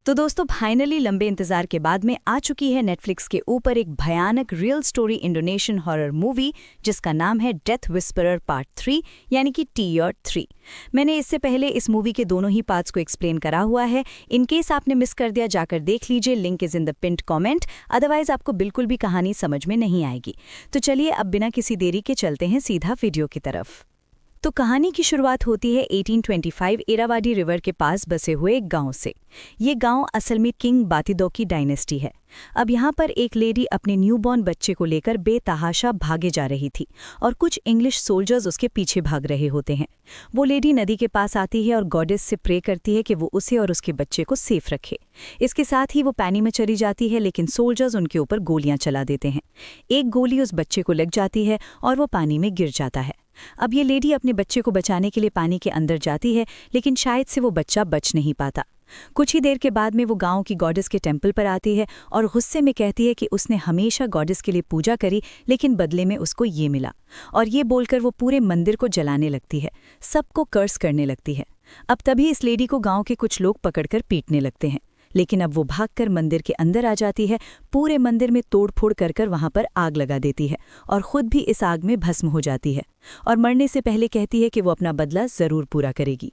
तो दोस्तों फाइनली लंबे इंतजार के बाद में आ चुकी है नेटफ्लिक्स के ऊपर एक भयानक real story Indonesian horror movie जिसका नाम है डेथ विस्परर पार्ट 3 यानी कि TR3। मैंने इससे पहले इस मूवी के दोनों ही पार्ट्स को एक्सप्लेन करा हुआ है। इन केस आपने मिस कर दिया जाकर देख लीजिए, लिंक इज इन द पिंड कमेंट। अदरवाइज आपको बिल्कुल भी कहानी समझ में नहीं आएगी। तो चलिए अब बिना किसी देरी के चलते हैं सीधा वीडियो की तरफ। तो कहानी की शुरुआत होती है 1825 इरावाडी रिवर के पास बसे हुए एक गांव से। ये गांव असल में किंग बातिदो की डायनेस्टी है। अब यहाँ पर एक लेडी अपने न्यूबॉर्न बच्चे को लेकर बेतहाशा भागे जा रही थी और कुछ इंग्लिश सोल्जर्स उसके पीछे भाग रहे होते हैं। वो लेडी नदी के पास आती है और गॉडेस से प्रे करती है कि वो उसे और उसके बच्चे को सेफ रखे। इसके साथ ही वो पानी में चली जाती है, लेकिन सोल्जर्स उनके ऊपर गोलियां चला देते हैं। एक गोली उस बच्चे को लग जाती है और वो पानी में गिर जाता है। अब ये लेडी अपने बच्चे को बचाने के लिए पानी के अंदर जाती है, लेकिन शायद से वो बच्चा बच नहीं पाता। कुछ ही देर के बाद में वो गांव की गॉडेस के टेंपल पर आती है और गुस्से में कहती है कि उसने हमेशा गॉडेस के लिए पूजा करी, लेकिन बदले में उसको ये मिला। और ये बोलकर वो पूरे मंदिर को जलाने लगती है, सबको कर्स करने लगती है। अब तभी इस लेडी को गांव के कुछ लोग पकड़कर पीटने लगते हैं, लेकिन अब वो भागकर मंदिर के अंदर आ जाती है, पूरे मंदिर में तोड़फोड़ कर वहां पर आग लगा देती है और खुद भी इस आग में भस्म हो जाती है और मरने से पहले कहती है कि वो अपना बदला जरूर पूरा करेगी।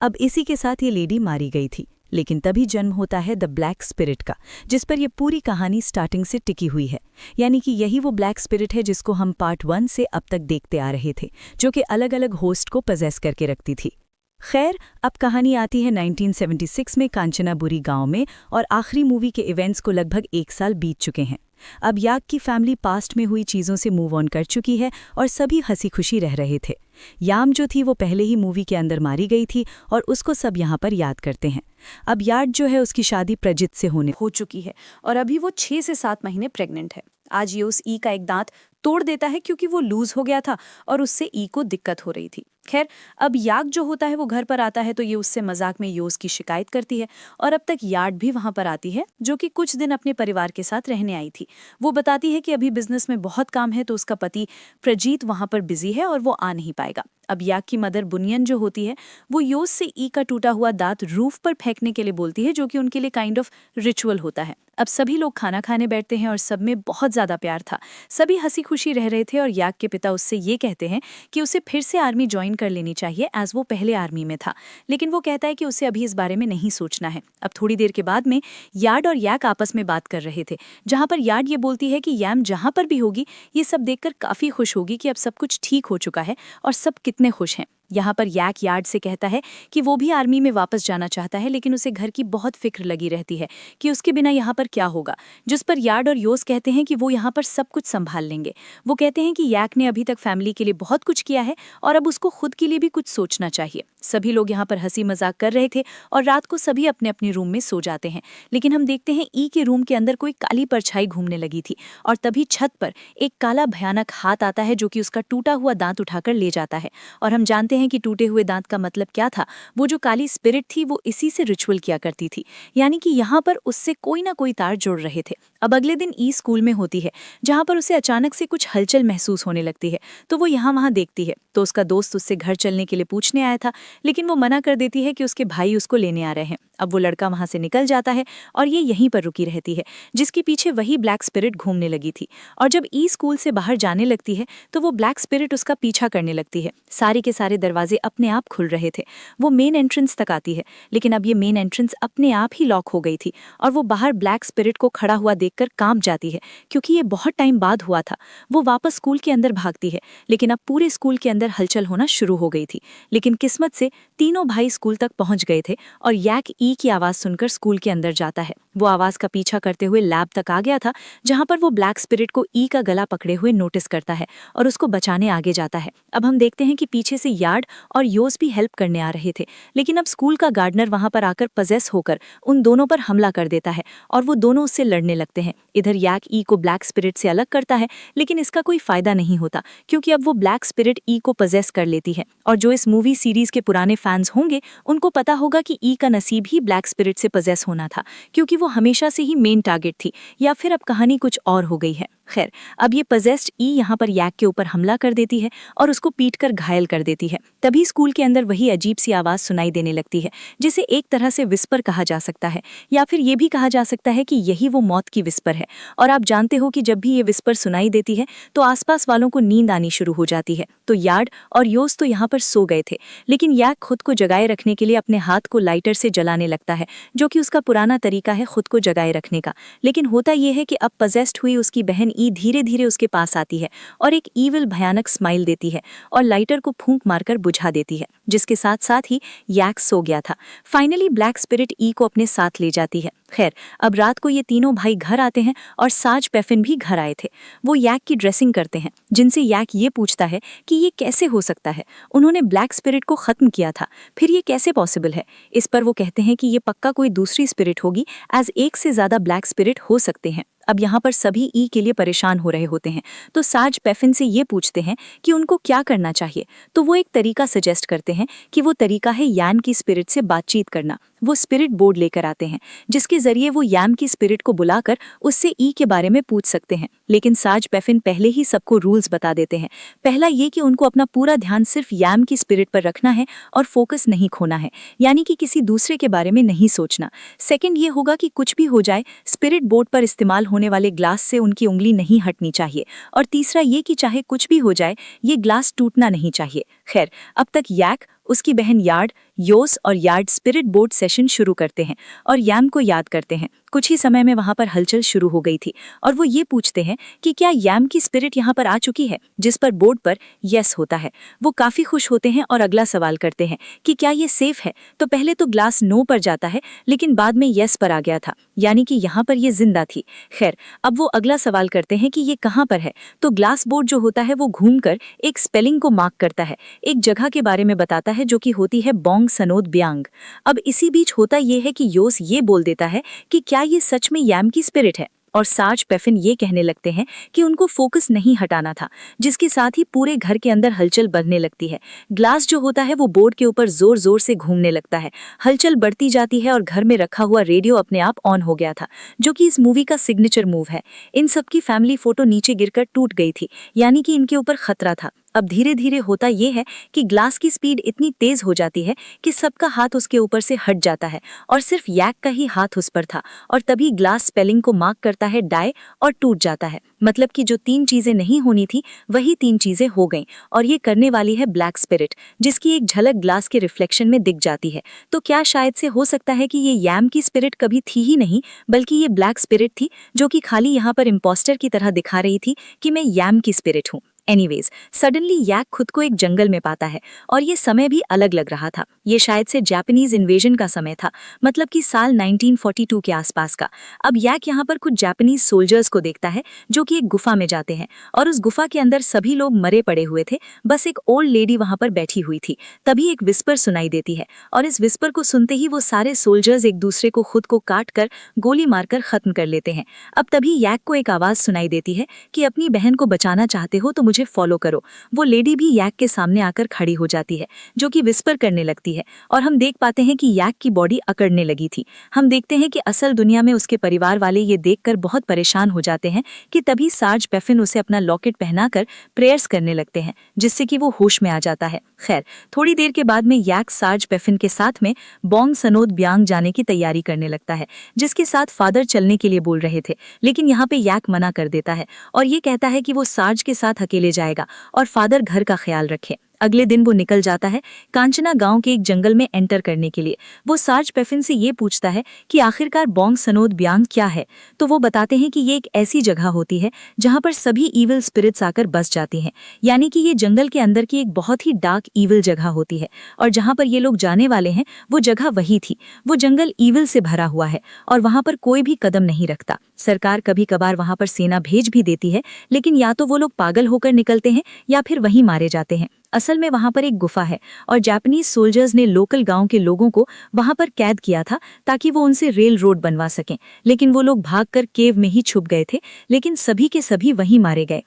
अब इसी के साथ ये लेडी मारी गई थी, लेकिन तभी जन्म होता है द ब्लैक स्पिरिट का, जिस पर यह पूरी कहानी स्टार्टिंग से टिकी हुई है। यानी कि यही वो ब्लैक स्पिरिट है जिसको हम पार्ट 1 से अब तक देखते आ रहे थे, जो कि अलग अलग होस्ट को पजेस करके रखती थी। खैर, अब कहानी आती है 1976 में कांचनाबुरी गांव में, और आखिरी मूवी के इवेंट्स को लगभग 1 साल बीत चुके हैं। अब याक की फैमिली पास्ट में हुई चीज़ों से मूव ऑन कर चुकी है और सभी हंसी खुशी रह रहे थे। याम जो थी वो पहले ही मूवी के अंदर मारी गई थी और उसको सब यहाँ पर याद करते हैं। अब यार्ड जो है उसकी शादी प्रजित से होने हो चुकी है और अभी वो 6 से 7 महीने प्रेग्नेंट है। आज ये उस ई का एक दांत तोड़ देता है क्योंकि वो लूज हो गया था और उससे ई को दिक्कत हो रही थी। खैर, अब याक जो होता है वो घर पर आता है तो ये उससे मजाक में योस की शिकायत करती है और अब तक यार्ड भी वहां पर आती है, जो कि कुछ दिन अपने परिवार के साथ रहने आई थी। वो बताती है कि अभी बिजनेस में बहुत काम है तो उसका पति प्रजीत वहां पर बिजी है और वो आ नहीं पाएगा। अब याक की मदर बुनियन जो होती है वो योस से ई का टूटा हुआ दांत रूफ पर फेंकने के लिए बोलती है, जो कि उनके लिए काइंड ऑफ रिचुअल होता है। अब सभी लोग खाना खाने बैठते हैं और सब में बहुत ज्यादा प्यार था, सभी हंसी खुशी रह रहे थे और याक के पिता उससे ये कहते हैं कि उसे फिर से आर्मी ज्वाइन कर लेनी चाहिए, एज वो पहले आर्मी में था। लेकिन वो कहता है कि उसे अभी इस बारे में नहीं सोचना है। अब थोड़ी देर के बाद में यार्ड और याक आपस में बात कर रहे थे, जहां पर यार्ड ये बोलती है कि याम जहां पर भी होगी ये सब देखकर काफी खुश होगी कि अब सब कुछ ठीक हो चुका है और सब कितने खुश हैं। यहाँ पर याक यार्ड से कहता है कि वो भी आर्मी में वापस जाना चाहता है, लेकिन उसे घर की बहुत फिक्र लगी रहती है कि उसके बिना यहाँ पर क्या होगा। जिस पर यार्ड और योस कहते हैं कि वो यहाँ पर सब कुछ संभाल लेंगे। वो कहते हैं कि याक ने अभी तक फैमिली के लिए बहुत कुछ किया है और अब उसको खुद के लिए भी कुछ सोचना चाहिए। सभी लोग यहाँ पर हंसी मजाक कर रहे थे और रात को सभी अपने अपने रूम में सो जाते हैं, लेकिन हम देखते हैं ई के रूम के अंदर कोई काली परछाई घूमने लगी थी और तभी छत पर एक काला भयानक हाथ आता है, जो कि उसका टूटा हुआ दांत उठाकर ले जाता है। और हम जानते हैं कि टूटे हुए दांत का मतलब क्या था। वो जो काली स्पिरिट थी वो इसी से रिचुअल किया करती थी, यानी कि यहाँ पर उससे कोई ना कोई तार जुड़ रहे थे। अब अगले दिन ई स्कूल में होती है, जहाँ पर उसे अचानक से कुछ हलचल महसूस होने लगती है, तो वो यहाँ वहाँ देखती है तो उसका दोस्त उससे घर चलने के लिए पूछने आया था, लेकिन वो मना कर देती है कि उसके भाई उसको लेने आ रहे हैं। अब वो लड़का वहां से निकल जाता है और ये यहीं पर रुकी रहती है, जिसके पीछे वही ब्लैक स्पिरिट घूमने लगी थी। और जब ई स्कूल से बाहर जाने लगती है तो वो ब्लैक स्पिरिट उसका पीछा करने लगती है। सारे के सारे दरवाजे अपने आप खुल रहे थे। वो मेन एंट्रेंस तक आती है, लेकिन अब ये मेन एंट्रेंस अपने आप ही लॉक हो गई थी और वो बाहर ब्लैक स्पिरिट को खड़ा हुआ देखकर कांप जाती है, क्योंकि ये बहुत टाइम बाद हुआ था। वो वापस स्कूल के अंदर भागती है, लेकिन अब पूरे स्कूल के अंदर हलचल होना शुरू हो गई थी। लेकिन किस्मत से तीनों भाई स्कूल तक पहुंच गए थे और याक ई की आवाज सुनकर स्कूल के अंदर जाता है। वो आवाज का पीछा करते हुए लैब तक आ गया था, जहां पर वो ब्लैक स्पिरिट को ई का गला पकड़े हुए नोटिस करता है और उसको बचाने आगे जाता है। अब हम देखते हैं कि पीछे से यार्ड और योस भी हेल्प करने आ रहे थे, लेकिन अब स्कूल का गार्डनर वहां पर आकर पजेस होकर उन दोनों पर हमला कर देता है और वो दोनों उससे लड़ने लगते हैं। इधर याक ई को ब्लैक स्पिरिट से अलग करता है, लेकिन इसका कोई फायदा नहीं होता, क्योंकि अब वो ब्लैक स्पिरिट ई को पजेस कर लेती है। और जो इस मूवी सीरीज के पुराने फैंस होंगे उनको पता होगा कि ई का नसीब ही ब्लैक स्पिरिट से पजेस होना था, क्योंकि वो हमेशा से ही मेन टारगेट थी, या फिर अब कहानी कुछ और हो गई है। खैर, अब ये पजेस्ड ई यहाँ पर यैक के ऊपर हमला कर देती है और उसको पीटकर घायल कर देती है। तभी स्कूल के अंदर वही अजीब सी आवाज़ सुनाई देने लगती है, जिसे एक तरह से विस्पर कहा जा सकता है, या फिर ये भी कहा जा सकता है कि यही वो मौत की विस्पर है। और आप जानते हो कि जब भी ये विस्पर सुनाई देती है तो आसपास वालों को नींद आनी शुरू हो जाती है। तो यार्ड और योस तो यहाँ पर सो गए थे, लेकिन यैक खुद को जगाए रखने के लिए अपने हाथ को लाइटर से जलाने लगता है, जो कि उसका पुराना तरीका है खुद को जगाए रखने का। लेकिन होता यह है कि अब पजेस्ड हुई उसकी बहन ई धीरे धीरे उसके पास आती है और एक ईविल भयानक स्माइल देती है और लाइटर को फूंक मारकर बुझा देती है, जिसके साथ साथ ही यैक सो गया था। फाइनली ब्लैक स्पिरिट ई को अपने साथ ले जाती है। खैर, अब रात को ये तीनों भाई घर आते हैं और साज पेफिन भी घर आए थे। वो यैक की ड्रेसिंग करते हैं, जिनसे यैक ये पूछता है कि ये कैसे हो सकता है, उन्होंने ब्लैक स्पिरिट को खत्म किया था, फिर ये कैसे पॉसिबल है। इस पर वो कहते हैं कि ये पक्का कोई दूसरी स्पिरिट होगी, एज एक से ज्यादा ब्लैक स्पिरिट हो सकते हैं। अब यहाँ पर सभी ई के लिए परेशान हो रहे होते हैं, तो साज पेफिन से ये पूछते हैं कि उनको क्या करना चाहिए। तो वो एक तरीका सजेस्ट करते हैं कि वो तरीका है याम की स्पिरिट से बातचीत करना। वो स्पिरिट बोर्ड लेकर आते हैं, जिसके जरिए वो याम की स्पिरिट को बुलाकर उससे ई के बारे में पूछ सकते हैं। लेकिन साज पेफिन पहले ही सबको रूल्स बता देते हैं। पहला ये कि उनको अपना पूरा ध्यान सिर्फ याम की स्पिरिट पर रखना है और फोकस नहीं खोना है, यानी कि किसी दूसरे के बारे में नहीं सोचना। सेकंड ये होगा कि कुछ भी हो जाए, स्पिरिट बोर्ड पर इस्तेमाल होने वाले ग्लास से उनकी उंगली नहीं हटनी चाहिए। और तीसरा ये कि चाहे कुछ भी हो जाए, ये ग्लास टूटना नहीं चाहिए। खैर, अब तक यैक, उसकी बहन यार्ड, योस और यार्ड स्पिरिट बोर्ड सेशन शुरू करते हैं और याम को याद करते हैं। कुछ ही समय में वहां पर हलचल शुरू हो गई थी और वो ये पूछते हैं कि क्या याम की स्पिरिट यहाँ पर आ चुकी है, जिस पर बोर्ड पर यस होता है। वो काफी खुश होते हैं और अगला सवाल करते हैं कि क्या ये सेफ है। तो पहले तो ग्लास नो पर जाता है, लेकिन बाद में यस पर आ गया था, यानी कि यहाँ पर ये जिंदा थी। खैर, अब वो अगला सवाल करते हैं कि ये कहाँ पर है। तो ग्लास बोर्ड जो होता है वो घूमकर एक स्पेलिंग को मार्क करता है, एक जगह के बारे में बताता है जो कि होती है बोंग सनोद ब्यांग। अब इसी बीच होता यह है कि योस ये बोल देता है कि क्या ये सच में याम की स्पिरिट है, और साज पेफिन ये कहने लगते हैं कि उनको फोकस नहीं हटाना था, जिसके साथ ही पूरे घर के अंदर हलचल बढ़ने लगती है। ग्लास जो होता है वो बोर्ड के ऊपर जोर जोर से घूमने लगता है, हलचल बढ़ती जाती है और घर में रखा हुआ रेडियो अपने आप ऑन हो गया था, जो कि इस मूवी का सिग्नेचर मूव है। इन सबकी फैमिली फोटो नीचे गिरकर टूट गई थी, यानी कि इनके ऊपर खतरा था। अब धीरे धीरे होता यह है कि ग्लास की स्पीड इतनी तेज हो जाती है कि सबका हाथ उसके ऊपर से हट जाता है और सिर्फ यैक का ही हाथ उस पर था, और तभी ग्लास स्पेलिंग को मार्क करता है डाई और टूट जाता है। मतलब कि जो 3 चीजें नहीं होनी थी वही 3 चीजें हो गईं, और ये करने वाली है ब्लैक स्पिरिट, जिसकी एक झलक ग्लास के रिफ्लेक्शन में दिख जाती है। तो क्या शायद से हो सकता है कि ये याम की स्पिरिट कभी थी ही नहीं, बल्कि ये ब्लैक स्पिरिट थी, जो कि खाली यहाँ पर इम्पोस्टर की तरह दिखा रही थी कि मैं याम की स्पिरिट हूँ। एनीवेज, सडनली यैक खुद को एक जंगल में पाता है और ये समय भी अलग लग रहा था। ये शायद से जापानीज इन्वेजन का समय था, मतलब कि साल 1942 के आसपास का। अब यैक यहाँ पर कुछ जापानीज सोल्जर्स को देखता है जो कि एक गुफा में जाते हैं, और उस गुफा के अंदर सभी लोग मरे पड़े हुए थे, बस एक ओल्ड लेडी वहां पर बैठी हुई थी। तभी एक विस्पर सुनाई देती है, और इस विस्पर को सुनते ही वो सारे सोल्जर्स एक दूसरे को खुद को काट कर गोली मारकर खत्म कर लेते हैं। अब तभी यैक को एक आवाज सुनाई देती है कि अपनी बहन को बचाना चाहते हो तो मुझे फॉलो करो। वो लेडी भी यैक के सामने आकर खड़ी हो जाती है, जो कि विस्पर करने लगती है, और हम देख पाते हैं कि यैक की बॉडी अकड़ने लगी थी। हम देखते हैं कि असल दुनिया में उसके परिवार वाले ये देखकर बहुत परेशान हो जाते हैं कि तभी सार्ज पेफिन उसे अपना लॉकेट पहनाकर प्रेयर्स करने लगते हैं, जिससे कि वो होश में आ जाता है। खैर, थोड़ी देर के बाद में यैक सार्ज पेफिन के साथ में बोंग सनोद ब्यांग जाने की तैयारी करने लगता है, जिसके साथ फादर चलने के लिए बोल रहे थे, लेकिन यहाँ पे यैक मना कर देता है और ये कहता है कि वो सार्ज के साथ अकेले जाएगा और फादर घर का ख्याल रखे। अगले दिन वो निकल जाता है कांचना गांव के एक जंगल में एंटर करने के लिए। वो सार्ज पेफिन से ये पूछता है कि आखिरकार बोंग सनोद ब्यांग क्या है, तो वो बताते हैं कि ये एक ऐसी जगह होती है जहां पर सभी ईविल स्पिरिट्स आकर बस जाती हैं, यानी कि ये जंगल के अंदर की एक बहुत ही डार्क ईविल जगह होती है, और जहां पर ये लोग जाने वाले हैं वो जगह वही थी। वो जंगल ईविल से भरा हुआ है और वहां पर कोई भी कदम नहीं रखता। सरकार कभी कभार वहां पर सेना भेज भी देती है, लेकिन या तो वो लोग पागल होकर निकलते हैं या फिर वहीं मारे जाते हैं। असल में वहां पर एक गुफा है और जापानीज सोल्जर्स ने लोकल गांव के लोगों को वहां पर कैद किया था ताकि वो उनसे रेल रोड बनवा सकें, लेकिन वो लोग भागकर केव में ही छुप गए थे, लेकिन सभी के सभी वहीं मारे गए।